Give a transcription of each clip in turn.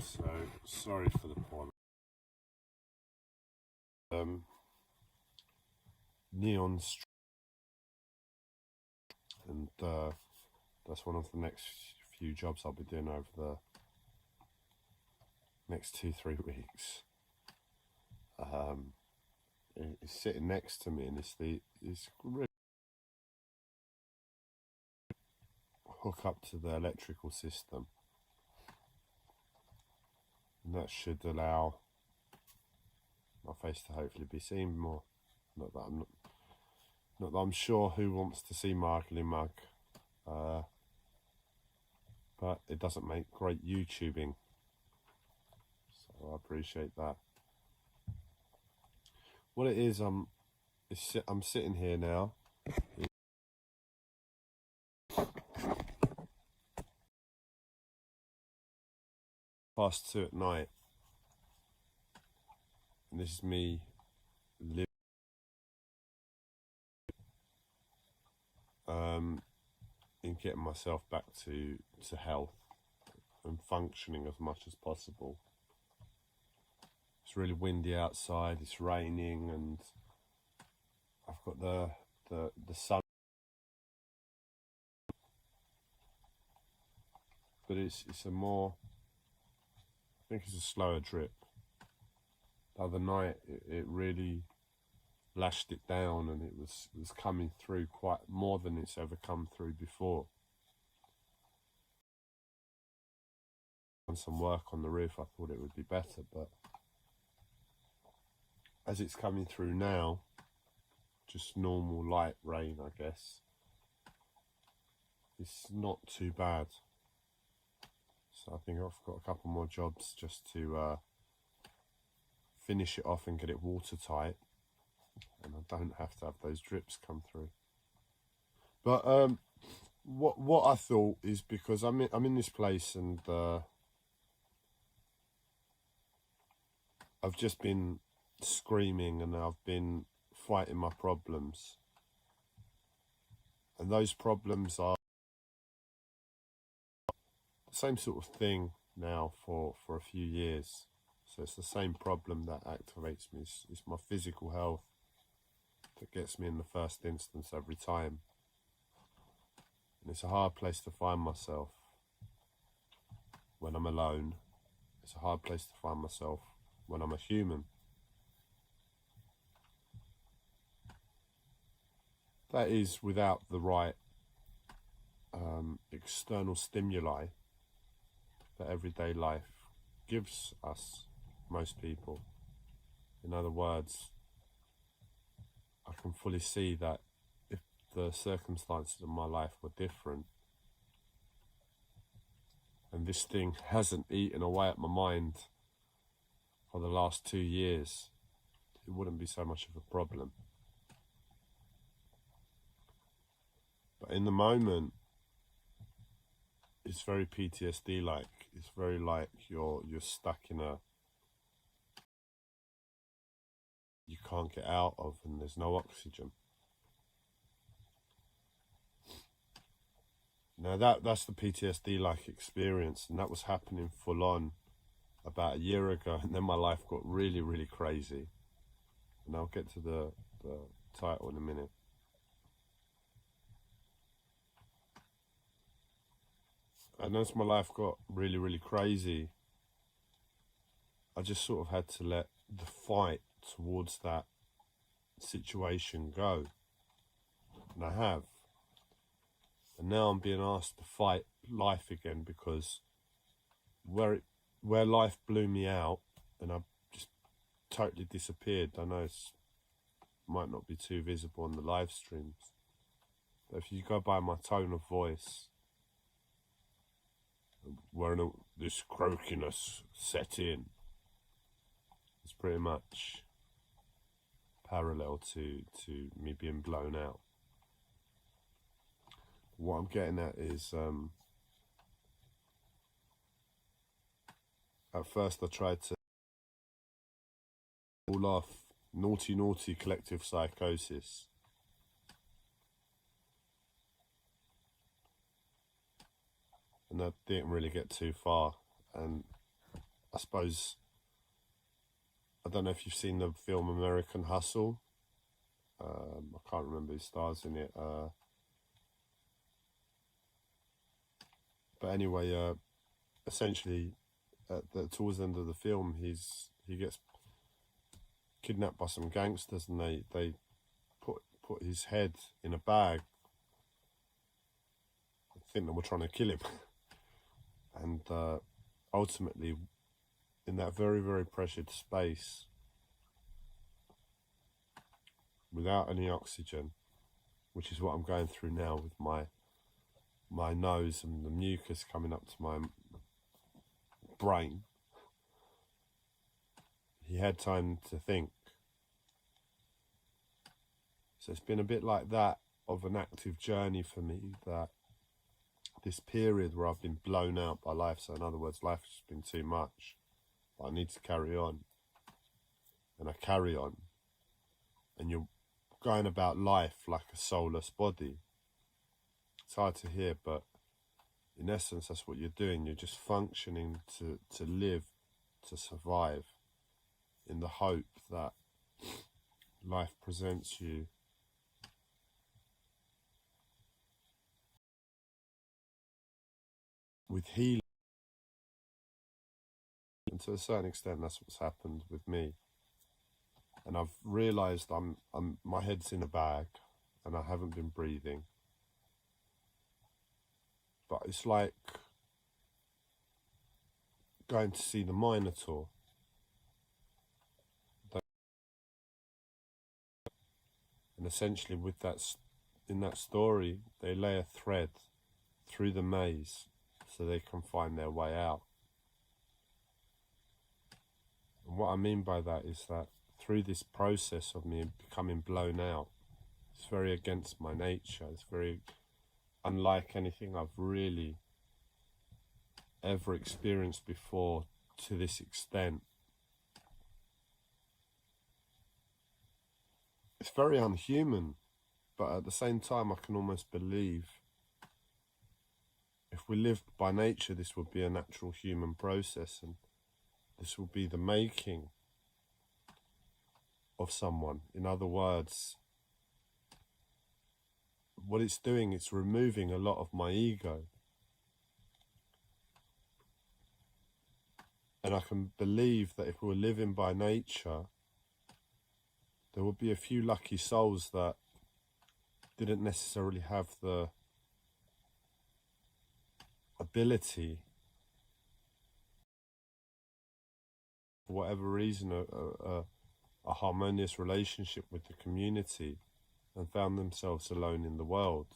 So sorry for the poor. Neon Street, and that's one of the next few jobs I'll be doing over the next 2-3 weeks. It's sitting next to me, and it's really hook up to the electrical system, and that should allow my face to hopefully be seen more. Not that I'm sure who wants to see my ugly mug, but it doesn't make great YouTubing, so I appreciate that. What it is, I'm sitting here now. Past 2 at night, and this is me living in getting myself back to health and functioning as much as possible. It's really windy outside, it's raining, and I've got the sun, but it's a more, I think it's a slower drip. The other night it really lashed it down, and it was coming through quite more than it's ever come through before. On some work on the roof, I thought it would be better, but as it's coming through now, just normal light rain, I guess, it's not too bad. So I think I've got a couple more jobs just to finish it off and get it watertight, and I don't have to have those drips come through. But what I thought is, because I'm in this place, and I've just been screaming, and I've been fighting my problems, and those problems are the same sort of thing now for a few years. So it's the same problem that activates me. It's my physical health that gets me in the first instance every time, and it's a hard place to find myself when I'm alone. It's a hard place to find myself when I'm a human. That is without the right external stimuli that everyday life gives us, most people. In other words, I can fully see that if the circumstances of my life were different, and this thing hasn't eaten away at my mind for the last 2 years, it wouldn't be so much of a problem. But in the moment, it's very PTSD-like. It's very like you're stuck in you can't get out of, and there's no oxygen. Now that's the PTSD-like experience, and that was happening full on about a year ago, and then my life got really, really crazy. And I'll get to the title in a minute. And as my life got really, really crazy, I just sort of had to let the fight towards that situation go. And I have. And now I'm being asked to fight life again, because where life blew me out and I just totally disappeared. I know it might not be too visible on the live streams, but if you go by my tone of voice, where this croakiness set in, it's pretty much parallel to me being blown out. What I'm getting at is, at first I tried to all off naughty collective psychosis. And that didn't really get too far, and I suppose, I don't know if you've seen the film American Hustle. I can't remember who stars in it. But anyway, essentially, towards the end of the film, he gets kidnapped by some gangsters, and they put his head in a bag. I think they were trying to kill him, and ultimately, in that very, very pressured space, without any oxygen, which is what I'm going through now with my nose and the mucus coming up to my brain, he had time to think. So it's been a bit like that of an active journey for me, that this period where I've been blown out by life. So in other words, life has been too much, but I need to carry on. And I carry on. And you're going about life like a soulless body. It's hard to hear, but in essence, that's what you're doing. You're just functioning to live, to survive, in the hope that life presents you with healing. And to a certain extent, that's what's happened with me. And I've realised my head's in a bag, and I haven't been breathing. But it's like going to see the Minotaur. And essentially, in that story, they lay a thread through the maze so they can find their way out. And what I mean by that is that through this process of me becoming blown out, it's very against my nature. It's very unlike anything I've really ever experienced before to this extent. It's very unhuman, but at the same time I can almost believe if we lived by nature, this would be a natural human process, and this will be the making of someone. In other words, what it's doing, it's removing a lot of my ego. And I can believe that if we were living by nature, there would be a few lucky souls that didn't necessarily have the ability, for whatever reason, a harmonious relationship with the community, and found themselves alone in the world.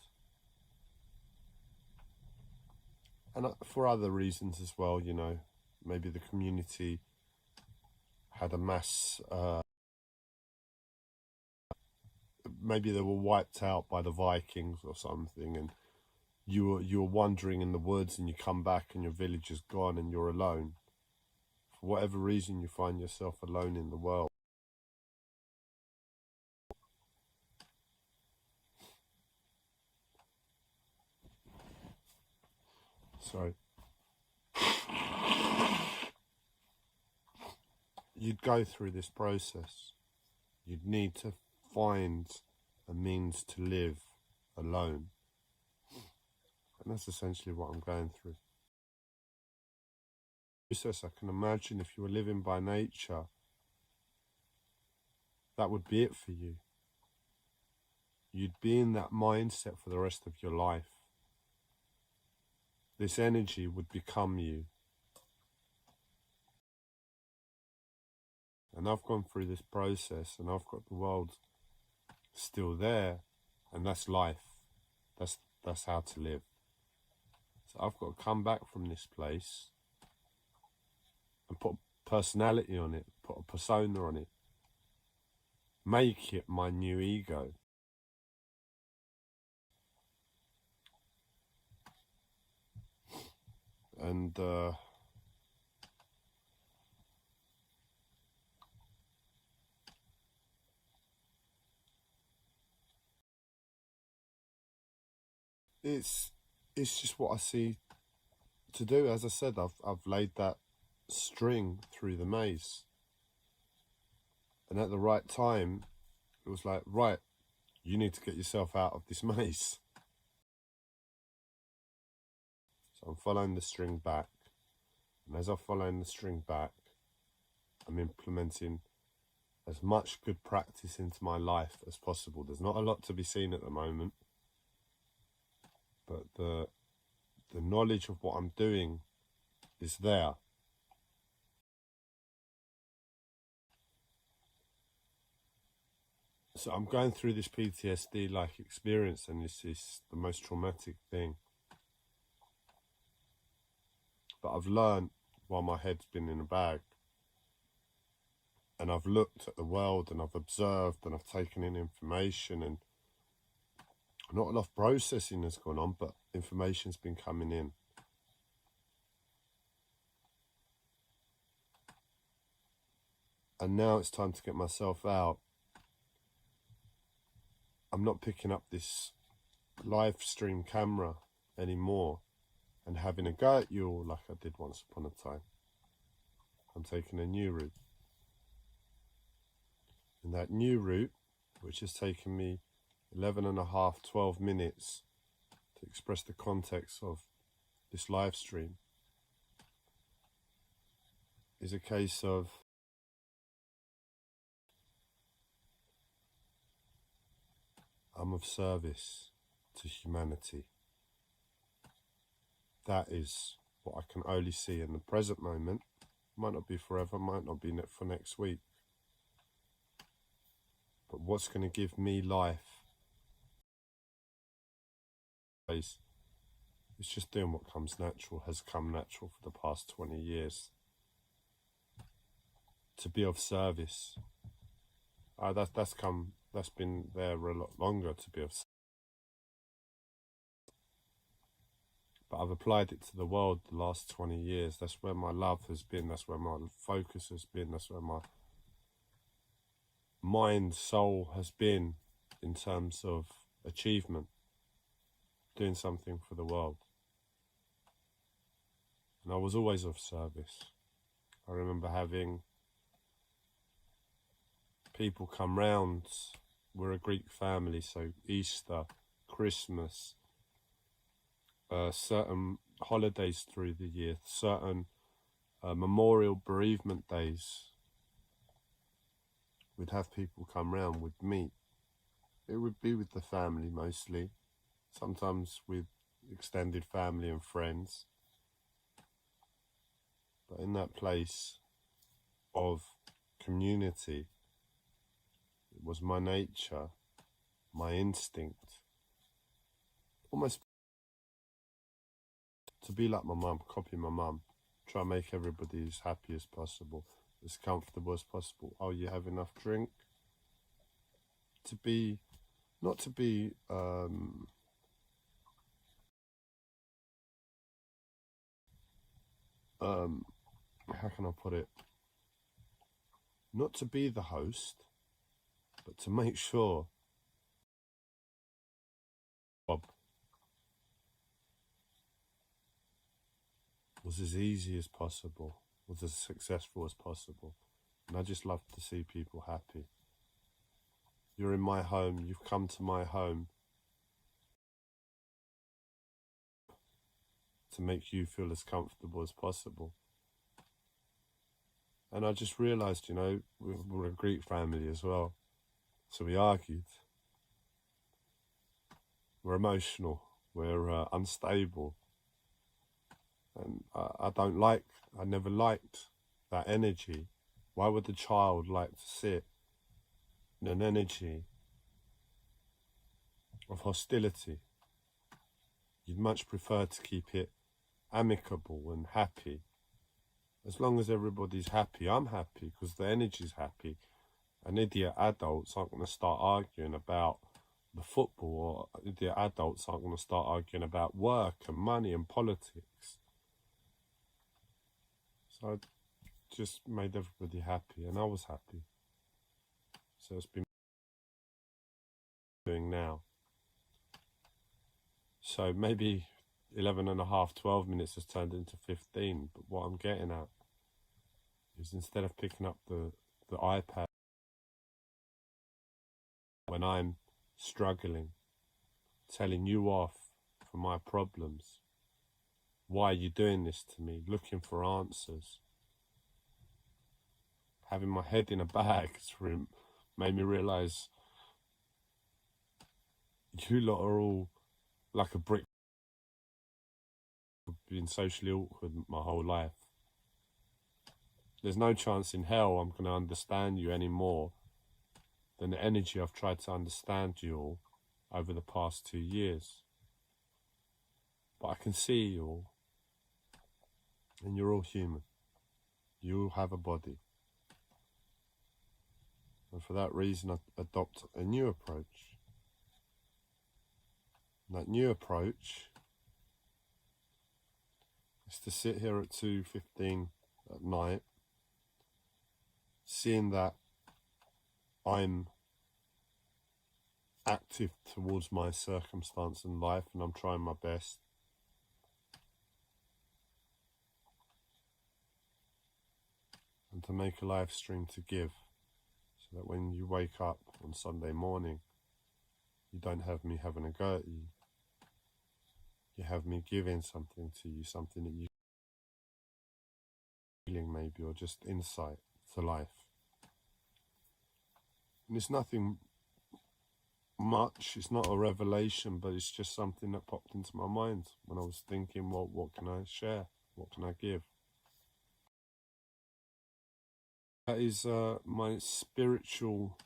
And for other reasons as well, you know, maybe the community had a mass, maybe they were wiped out by the Vikings or something, and you were wandering in the woods, and you come back and your village is gone and you're alone. For whatever reason, you find yourself alone in the world. So you'd go through this process. You'd need to find a means to live alone. And that's essentially what I'm going through. Process, I can imagine if you were living by nature, that would be it for you. You'd be in that mindset for the rest of your life. This energy would become you. And I've gone through this process, and I've got the world still there, and that's life. That's how to live. So I've got to come back from this place and put personality on it, put a persona on it, make it my new ego. And it's just what I see to do. As I said, I've laid that string through the maze. And at the right time, it was like, right, you need to get yourself out of this maze. So I'm following the string back. And as I'm following the string back, I'm implementing as much good practice into my life as possible. There's not a lot to be seen at the moment, but the knowledge of what I'm doing is there. So I'm going through this PTSD-like experience, and this is the most traumatic thing. But I've learned while my head's been in a bag. And I've looked at the world, and I've observed, and I've taken in information, and not enough processing has gone on, but information's been coming in. And now it's time to get myself out. I'm not picking up this live stream camera anymore and having a go at you all like I did once upon a time. I'm taking a new route. And that new route, which has taken me 11 and a half, 12 minutes to express the context of this live stream, is a case of I'm of service to humanity. That is what I can only see in the present moment. Might not be forever, might not be for next week. But what's going to give me life is just doing what comes natural, has come natural for the past 20 years. To be of service. That's been there a lot longer, to be of service. But I've applied it to the world the last 20 years. That's where my love has been. That's where my focus has been. That's where my mind, soul has been in terms of achievement. Doing something for the world. And I was always of service. I remember having people come round. We're a Greek family, so Easter, Christmas, certain holidays through the year, certain memorial bereavement days, we'd have people come round with meat. It would be with the family mostly, sometimes with extended family and friends. But in that place of community, it was my nature, my instinct, almost to be like my mum, copy my mum, try and make everybody as happy as possible, as comfortable as possible. Oh, you have enough drink? Not to be, how can I put it? Not to be the host, but to make sure Bob was as easy as possible, was as successful as possible. And I just love to see people happy. You're in my home, you've come to my home to make you feel as comfortable as possible. And I just realised, you know, we're a Greek family as well. So we argued. We're emotional. We're unstable. And I never liked that energy. Why would the child like to sit in an energy of hostility? You'd much prefer to keep it amicable and happy. As long as everybody's happy, I'm happy because the energy's happy. And idiot adults aren't going to start arguing about the football, or idiot adults aren't going to start arguing about work and money and politics. So I just made everybody happy, and I was happy. So it's been doing now. So maybe 11 and a half, 12 minutes has turned into 15, but what I'm getting at is instead of picking up the iPad when I'm struggling, telling you off for my problems, why are you doing this to me, looking for answers, having my head in a bag, made me realise you lot are all like a brick. I've been socially awkward my whole life. There's no chance in hell I'm going to understand you any more than the energy I've tried to understand you all over the past 2 years. But I can see you all, and you're all human. You all have a body. And for that reason, I adopt a new approach. And that new approach is to sit here at 2:15 at night, seeing that I'm active towards my circumstance in life and I'm trying my best. And to make a live stream to give, so that when you wake up on Sunday morning, you don't have me having a go at you. You have me giving something to you, something that you feeling maybe, or just insight to life. And it's nothing much, it's not a revelation, but it's just something that popped into my mind when I was thinking, well, what can I share? What can I give? That is my spiritual,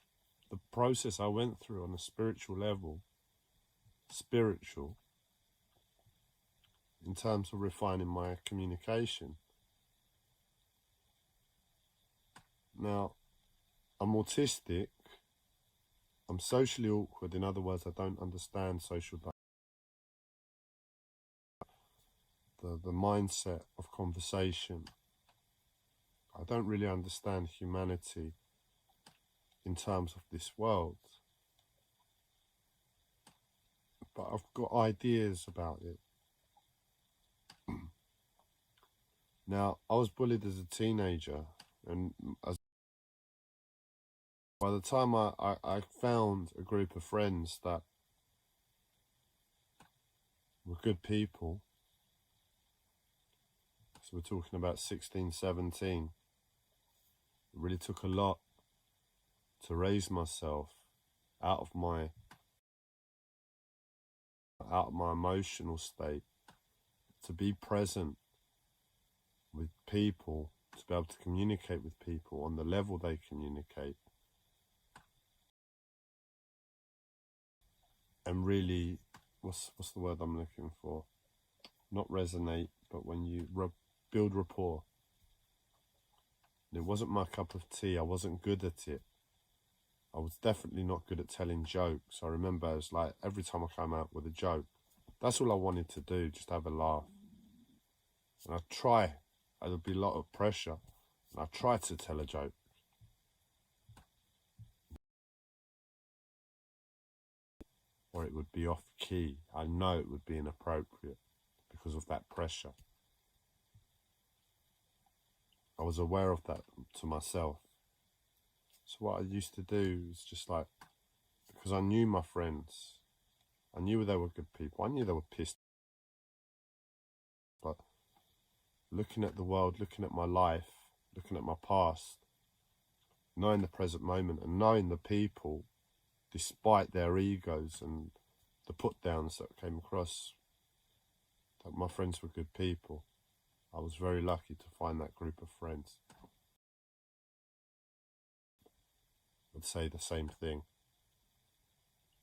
the process I went through on a spiritual level, in terms of refining my communication. Now, I'm autistic, I'm socially awkward, in other words, I don't understand social the mindset of conversation. I don't really understand humanity in terms of this world. But I've got ideas about it. Now, I was bullied as a teenager, and by the time I found a group of friends that were good people, so we're talking about 16, 17, it really took a lot to raise myself out of my emotional state, to be present with people, to be able to communicate with people on the level they communicate, and really, what's the word I'm looking for? Not resonate, but when you build rapport. And it wasn't my cup of tea. I wasn't good at it. I was definitely not good at telling jokes. I remember it was like every time I came out with a joke, that's all I wanted to do, just have a laugh. And I'd try. There'd be a lot of pressure, and I tried to tell a joke. Or it would be off key. I know it would be inappropriate because of that pressure. I was aware of that to myself. So what I used to do is just like, because I knew my friends, I knew they were good people, I knew they were pissed. But looking at the world, looking at my life, looking at my past, knowing the present moment and knowing the people, despite their egos and the put-downs that came across, that my friends were good people. I was very lucky to find that group of friends. I'd say the same thing.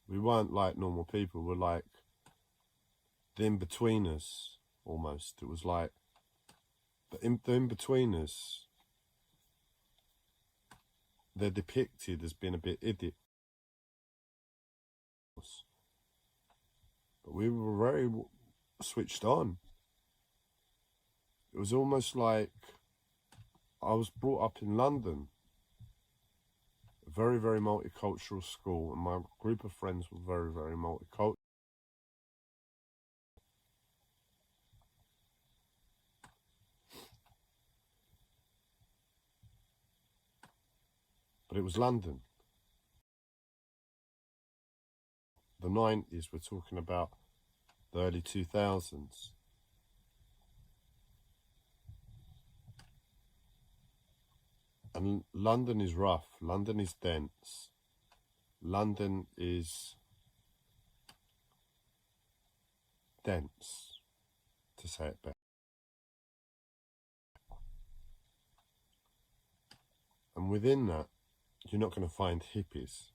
We weren't like normal people, we were like the in-betweeners, almost. It was like the in-betweeners, they're depicted as being a bit idiot. But we were very switched on. It was almost like I was brought up in London, a very, very multicultural school, and my group of friends were very, very multicultural. but it was London. The 90s, we're talking about the early 2000s. And London is rough, London is dense, London is dense, to say it better. And within that, you're not going to find hippies.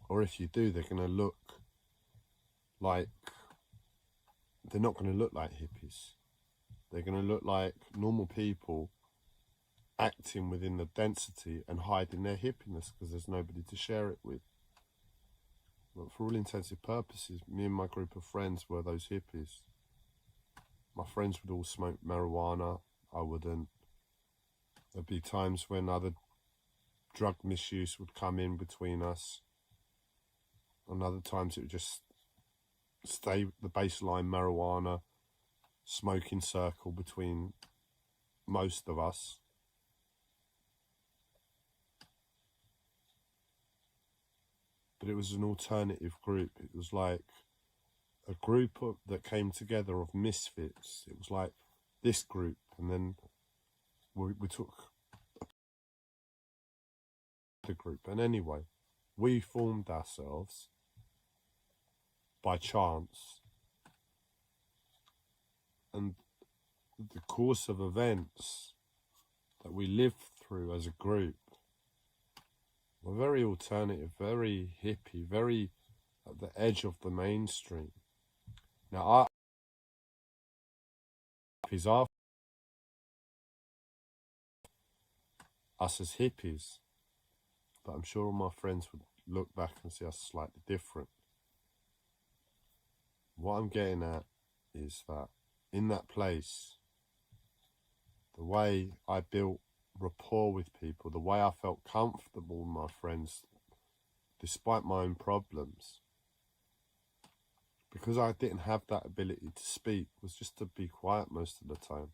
Or if you do, they're going to look like, they're not going to look like hippies. They're going to look like normal people acting within the density and hiding their hippiness because there's nobody to share it with. But for all intensive purposes, me and my group of friends were those hippies. My friends would all smoke marijuana, I wouldn't. There'd be times when other drug misuse would come in between us. And other times it would just stay the baseline marijuana smoking circle between most of us. But it was an alternative group. It was like a group that came together of misfits. It was like this group, and then we took the group. And anyway, we formed ourselves by chance. And the course of events that we lived through as a group were very alternative, very hippie, very at the edge of the mainstream. Now, us as hippies, but I'm sure all my friends would look back and see us slightly different. What I'm getting at is that in that place, the way I built rapport with people, the way I felt comfortable with my friends, despite my own problems, because I didn't have that ability to speak, was just to be quiet most of the time,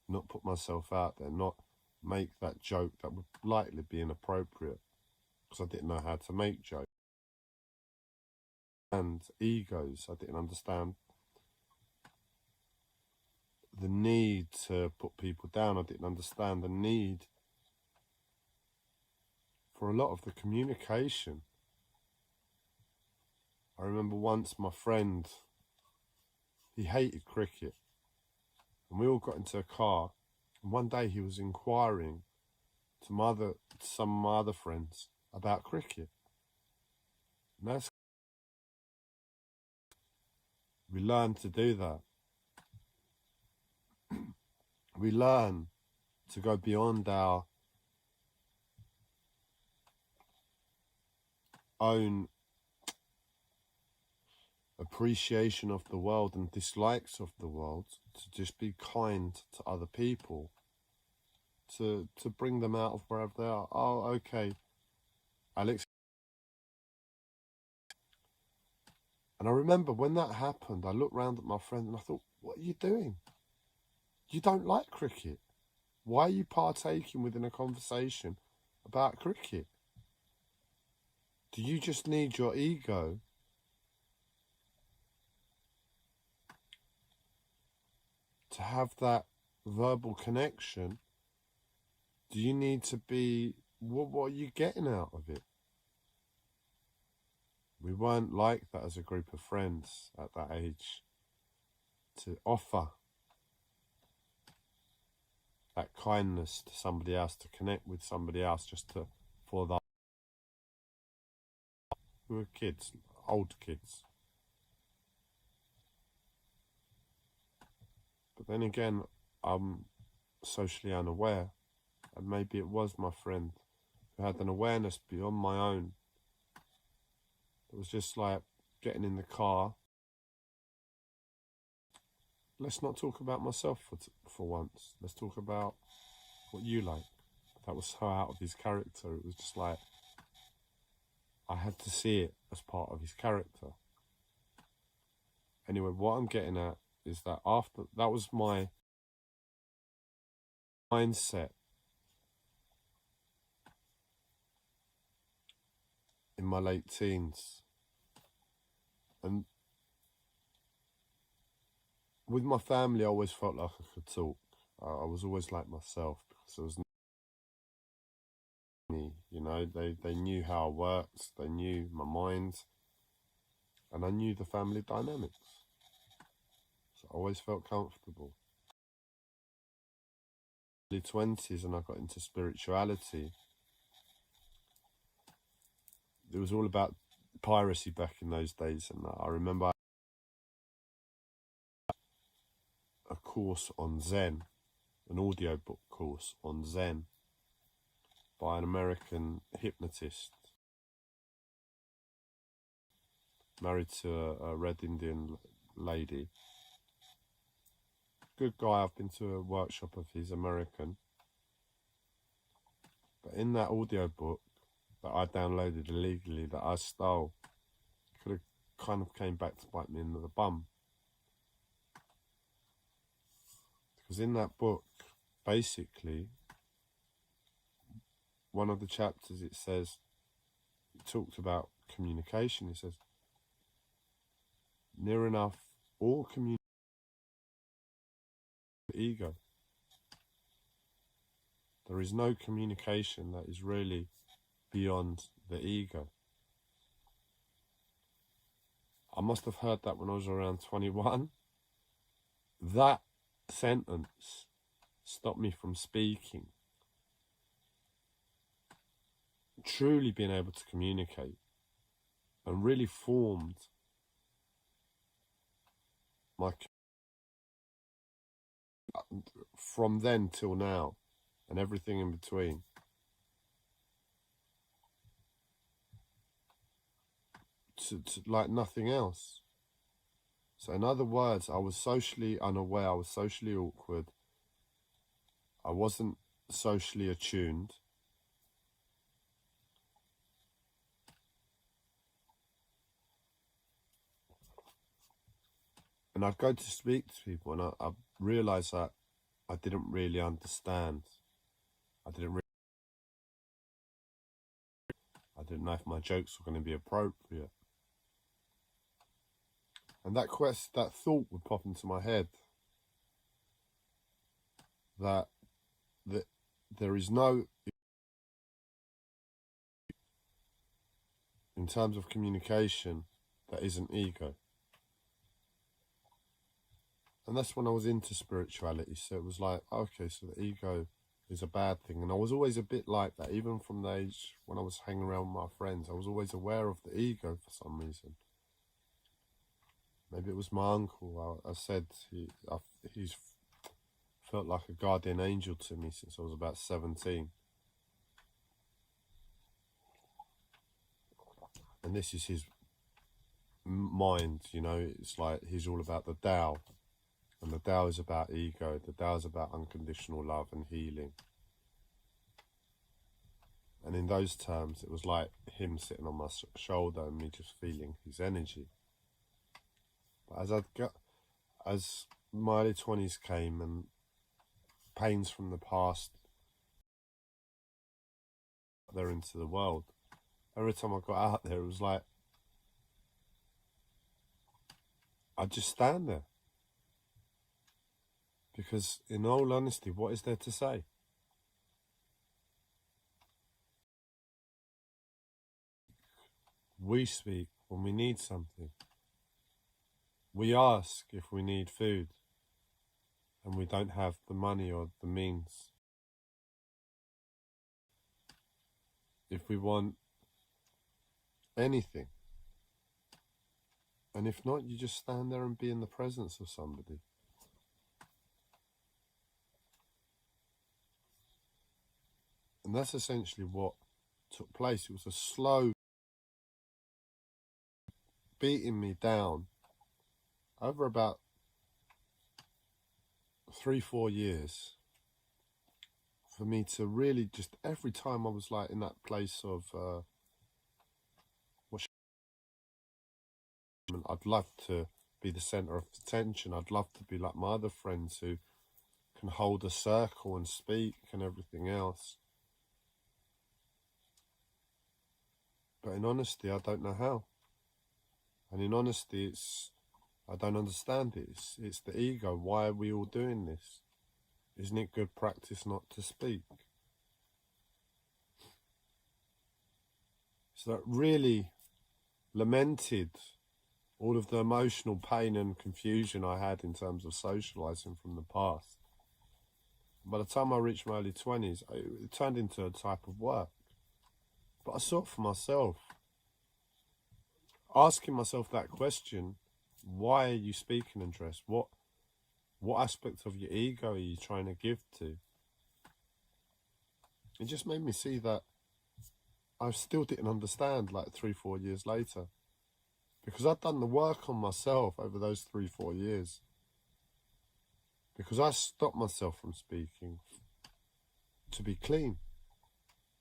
not put myself out there, not make that joke that would likely be inappropriate, because I didn't know how to make jokes. And egos, I didn't understand the need to put people down. I didn't understand the need for a lot of the communication. I remember once my friend, he hated cricket, and we all got into a car, and one day he was inquiring to some of my other friends about cricket. And we learned to do that. We learn to go beyond our own appreciation of the world and dislikes of the world, to just be kind to other people, to bring them out of wherever they are. Oh, okay, Alex. And I remember when that happened, I looked round at my friend and I thought, what are you doing? You don't like cricket. Why are you partaking within a conversation about cricket? Do you just need your ego to have that verbal connection? Do you need to be, what are you getting out of it? We weren't like that as a group of friends at that age, to offer that kindness to somebody else, to connect with somebody else, just for that. We were kids, old kids. But then again, I'm socially unaware, and maybe it was my friend who had an awareness beyond my own. It was just like getting in the car. Let's not talk about myself for once. Let's talk about what you like. That was so out of his character. It was just like, I had to see it as part of his character. Anyway, what I'm getting at is that after that was my mindset in my late teens. And with my family, I always felt like I could talk. I was always like myself because there was me, you know, they knew how I worked, they knew my mind, and I knew the family dynamics. So I always felt comfortable. Early 20s, and I got into spirituality. It was all about piracy back in those days, and I remember a course on Zen, an audiobook course on Zen by an American hypnotist, married to a red Indian lady. Good guy. I've been to a workshop of his, American. But in that audiobook that I downloaded illegally, that I stole, could have kind of came back to bite me in the bum. Because in that book, basically, one of the chapters, it talked about communication. It says, near enough, all communication ego. There is no communication that is really beyond the ego. I must have heard that when I was around 21. That sentence stopped me from speaking, truly being able to communicate, and really formed my, from then till now, and everything in between. To like nothing else. So in other words, I was socially unaware, I was socially awkward, I wasn't socially attuned. And I'd go to speak to people, and I realised that I didn't really understand. I didn't know if my jokes were going to be appropriate. And that thought would pop into my head that there is no, in terms of communication, that isn't ego. And that's when I was into spirituality. So it was like, okay, so the ego is a bad thing. And I was always a bit like that, even from the age when I was hanging around with my friends. I was always aware of the ego for some reason. Maybe it was my uncle. I said he's felt like a guardian angel to me since I was about 17. And this is his mind, you know, it's like he's all about the Tao. And the Tao is about ego. The Tao is about unconditional love and healing. And in those terms, it was like him sitting on my shoulder and me just feeling his energy. But as my early 20s came and pains from the past there into the world, every time I got out there, it was like I'd just stand there. Because in all honesty, what is there to say? We speak when we need something. We ask if we need food and we don't have the money or the means. If we want anything. And if not, you just stand there and be in the presence of somebody. And that's essentially what took place. It was a slow beating me down over about 3-4 years for me to really just, every time I was like in that place of I'd love to be the centre of attention. I'd love to be like my other friends who can hold a circle and speak and everything else. But in honesty, I don't know how. And in honesty, I don't understand it. It's the ego. Why are we all doing this? Isn't it good practice not to speak? So that really lamented all of the emotional pain and confusion I had in terms of socializing from the past. By the time I reached my early 20s, it turned into a type of work. But I saw it for myself. Asking myself that question, why are you speaking, Andres? What aspect of your ego are you trying to give to? It just made me see that I still didn't understand like 3-4 years later. Because I'd done the work on myself over those 3-4 years. Because I stopped myself from speaking to be clean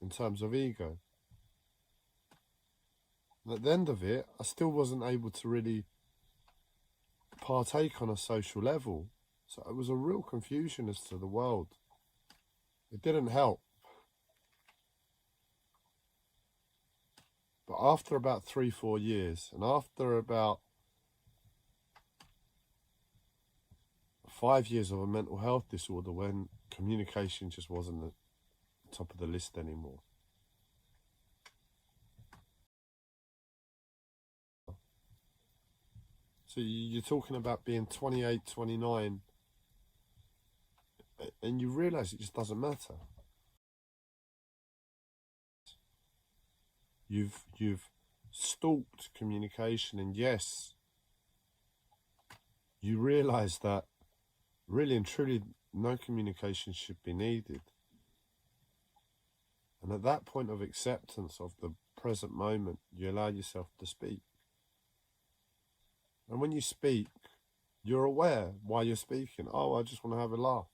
in terms of ego. And at the end of it, I still wasn't able to really partake on a social level. So it was a real confusion as to the world. It didn't help. But after about 3-4 years, and after about 5 years of a mental health disorder when communication just wasn't at the top of the list anymore. So you're talking about being 28, 29, and you realise it just doesn't matter. You've stalked communication, and yes, you realise that really and truly no communication should be needed. And at that point of acceptance of the present moment, you allow yourself to speak. And when you speak, you're aware why you're speaking. Oh, I just want to have a laugh.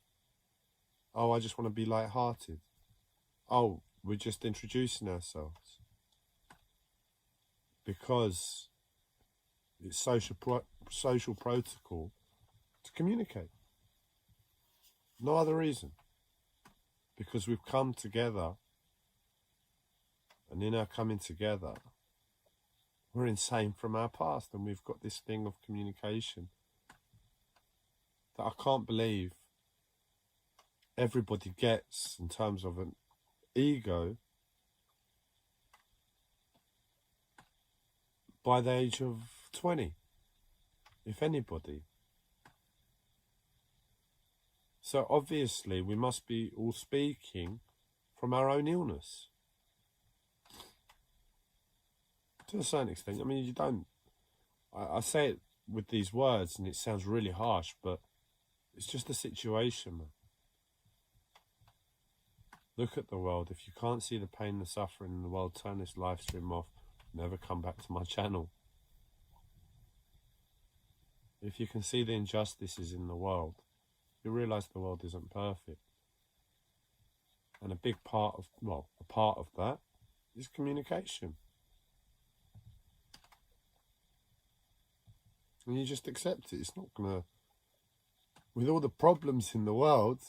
Oh, I just want to be light-hearted. Oh, we're just introducing ourselves. Because it's social protocol to communicate. No other reason. Because we've come together, and in our coming together, we're insane from our past, and we've got this thing of communication that I can't believe everybody gets in terms of an ego by the age of 20, if anybody. So obviously we must be all speaking from our own illness. To a certain extent. I mean, you don't... I say it with these words and it sounds really harsh, but it's just a situation, man. Look at the world. If you can't see the pain and the suffering in the world, turn this live stream off. Never come back to my channel. If you can see the injustices in the world, you realise the world isn't perfect. And a big part of, well, a part of that is communication. And you just accept it. It's not going to... With all the problems in the world,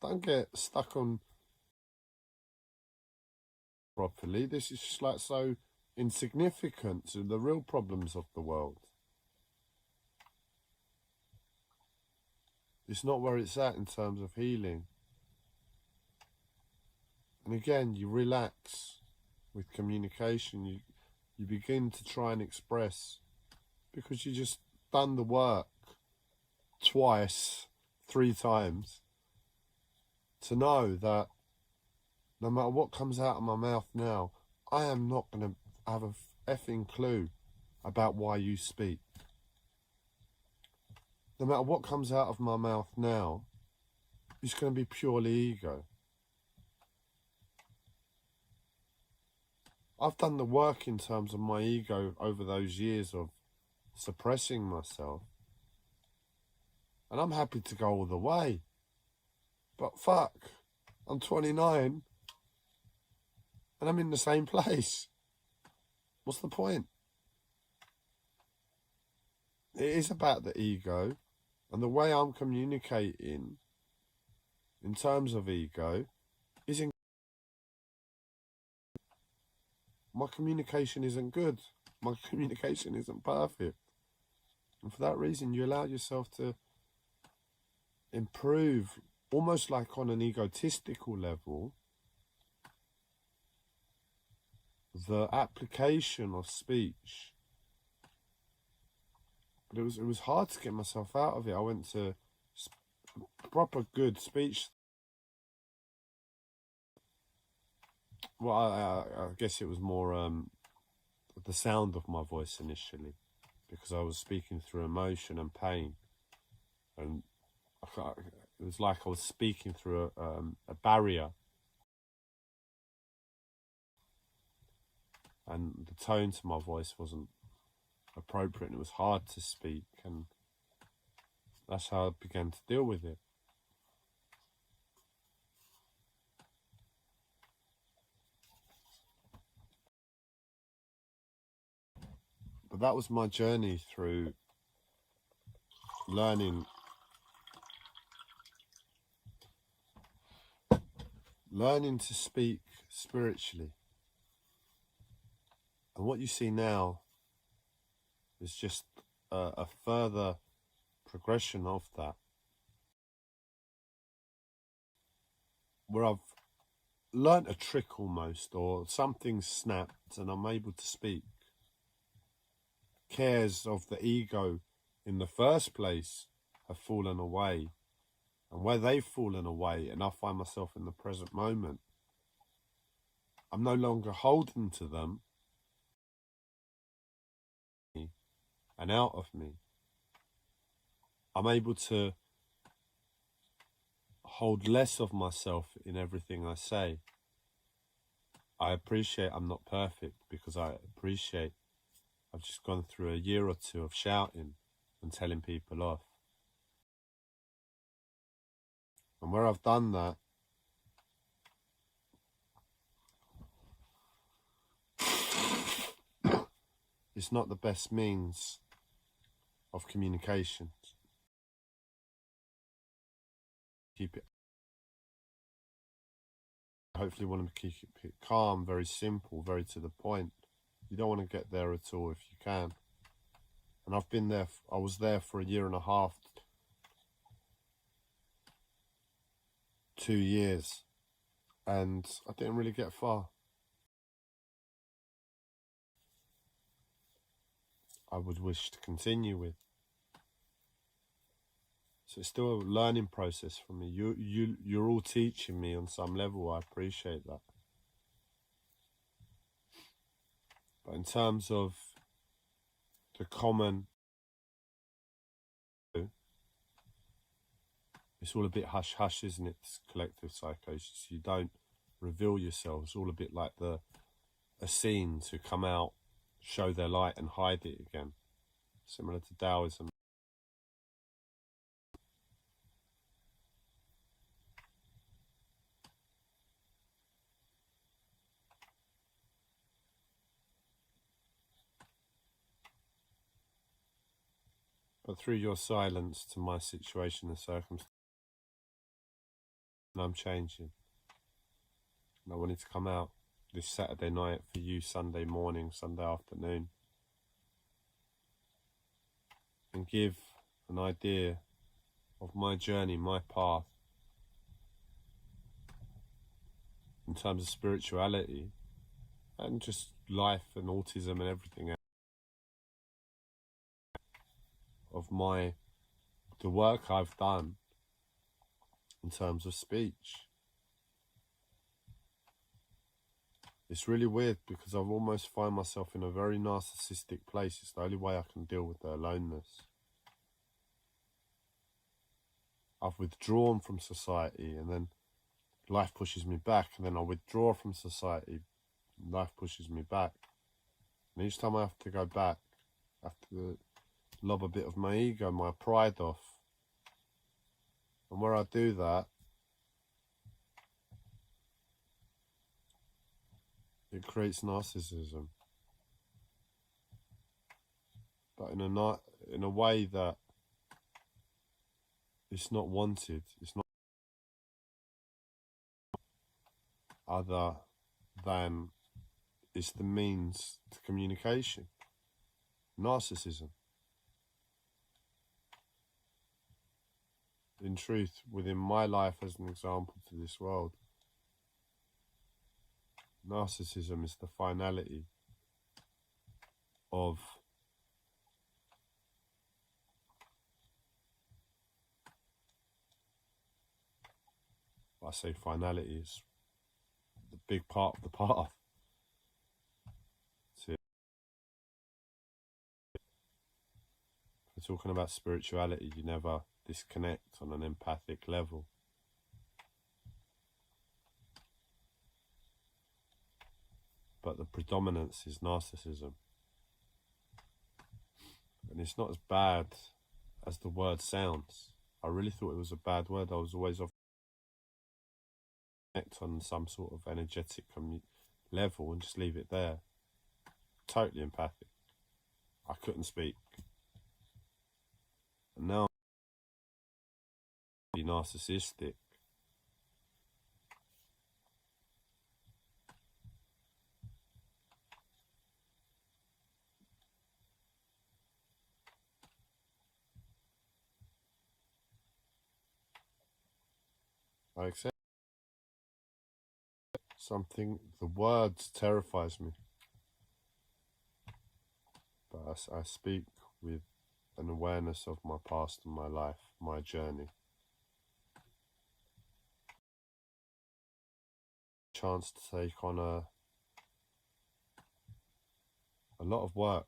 don't get stuck on properly. This is just like so insignificant to the real problems of the world. It's not where it's at in terms of healing. And again, you relax with communication. You begin to try and express because you just done the work twice, 3 times to know that no matter what comes out of my mouth now, I am not going to have a effing clue about why you speak. No matter what comes out of my mouth now, it's going to be purely ego. I've done the work in terms of my ego over those years of suppressing myself. And I'm happy to go all the way. But fuck, I'm 29 and I'm in the same place. What's the point? It is about the ego, and the way I'm communicating in terms of ego is my communication isn't good. My communication isn't perfect. And for that reason, you allow yourself to improve, almost like on an egotistical level, the application of speech. But it was hard to get myself out of it. I went to proper good speech. Well, I guess it was more the sound of my voice initially, because I was speaking through emotion and pain, and it was like I was speaking through a barrier, and the tone to my voice wasn't appropriate, and it was hard to speak, and that's how I began to deal with it. But that was my journey through learning to speak spiritually. And what you see now is just a further progression of that, where I've learnt a trick almost, or something snapped and I'm able to speak. Cares of the ego in the first place have fallen away, and where they've fallen away and I find myself in the present moment, I'm no longer holding to them and out of me. I'm able to hold less of myself in everything I say. I appreciate I'm not perfect, because I appreciate I've just gone through a year or two of shouting and telling people off. And where I've done that, it's not the best means of communication. Keep it. Hopefully want to keep it calm, very simple, very to the point. You don't want to get there at all if you can. And I've been there, I was there for a year and a half, 2 years, and I didn't really get far. I would wish to continue with. So it's still a learning process for me. You're all teaching me on some level. I appreciate that. But in terms of the common, it's all a bit hush-hush, isn't it? This collective psychosis. You don't reveal yourselves. It's all a bit like the Essenes who come out, show their light and hide it again. Similar to Taoism. But through your silence to my situation and circumstance, I'm changing. And I wanted to come out this Saturday night for you, Sunday morning, Sunday afternoon, and give an idea of my journey, my path, in terms of spirituality and just life and autism and everything else, of the work I've done in terms of speech. It's really weird, because I've almost find myself in a very narcissistic place. It's the only way I can deal with the aloneness. I've withdrawn from society, and then life pushes me back, and then I withdraw from society, and life pushes me back. And each time I have to go back, I have to lob a bit of my ego, my pride off. And where I do that, it creates narcissism. But in a way that it's not wanted. It's not other than it's the means to communication. Narcissism. In truth, within my life as an example to this world, narcissism is the finality of I say finality is the big part of the path. So, if we're talking about spirituality, you never disconnect on an empathic level. But the predominance is narcissism. And it's not as bad as the word sounds. I really thought it was a bad word. I was always off connect on some sort of energetic level and just leave it there. Totally empathic. I couldn't speak. And now I'm narcissistic. I accept something. The words terrifies me. But I speak with an awareness of my past and my life, my journey. Chance to take on a lot of work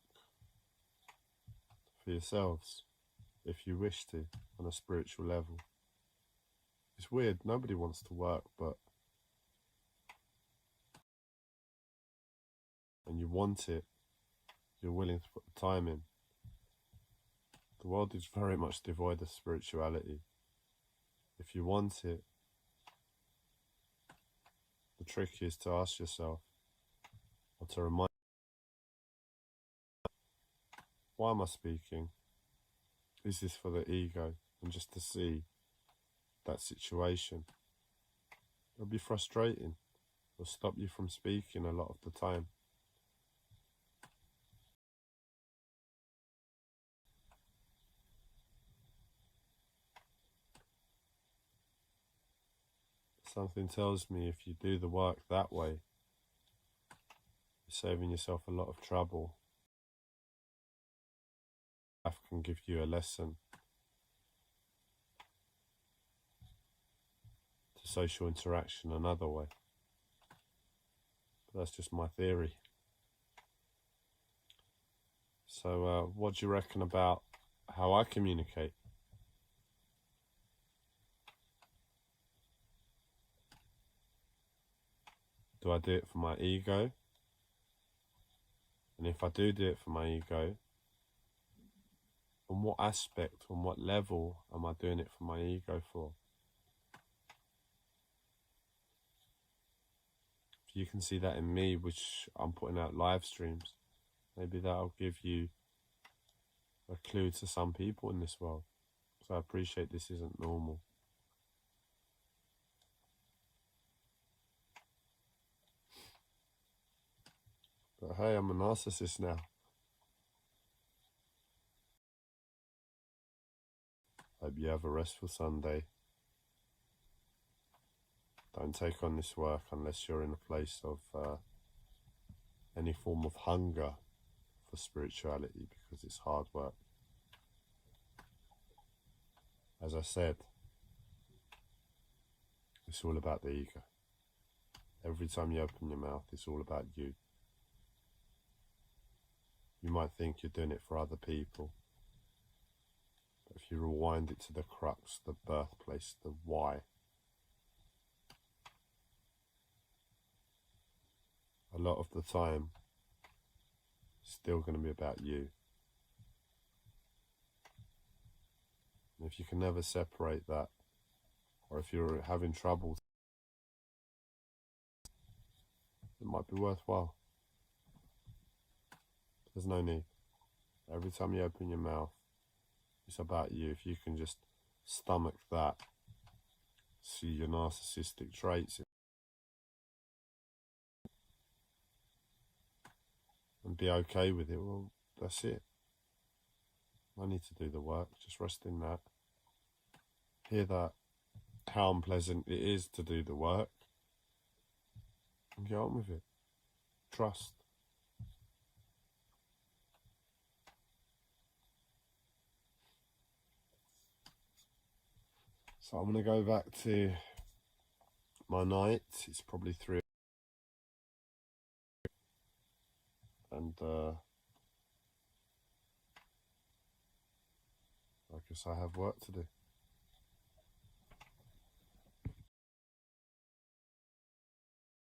for yourselves, if you wish to, on a spiritual level. It's weird, nobody wants to work, but when you want it, you're willing to put the time in. The world is very much devoid of spirituality. If you want it, the trick is to ask yourself, or to remind, why am I speaking? Is this for the ego? And just to see that situation. It'll be frustrating. It'll stop you from speaking a lot of the time. Something tells me if you do the work that way, you're saving yourself a lot of trouble. Life can give you a lesson to social interaction another way. But that's just my theory. So what do you reckon about how I communicate? Do I do it for my ego? And if I do it for my ego, on what aspect, on what level am I doing it for my ego for? If you can see that in me, which I'm putting out live streams, maybe that'll give you a clue to some people in this world. So I appreciate this isn't normal. But hey, I'm a narcissist now. Hope you have a restful Sunday. Don't take on this work unless you're in a place of any form of hunger for spirituality, because it's hard work. As I said, it's all about the ego. Every time you open your mouth, it's all about you. You might think you're doing it for other people, but if you rewind it to the crux, the birthplace, the why, a lot of the time, it's still going to be about you. And if you can never separate that, or if you're having trouble, it might be worthwhile. There's no need. Every time you open your mouth, it's about you. If you can just stomach that, see your narcissistic traits, and be okay with it, well, that's it. I need to do the work. Just rest in that. Hear that, how unpleasant it is to do the work, and get on with it. Trust. So I'm going to go back to my night. It's probably 3, and I guess I have work to do.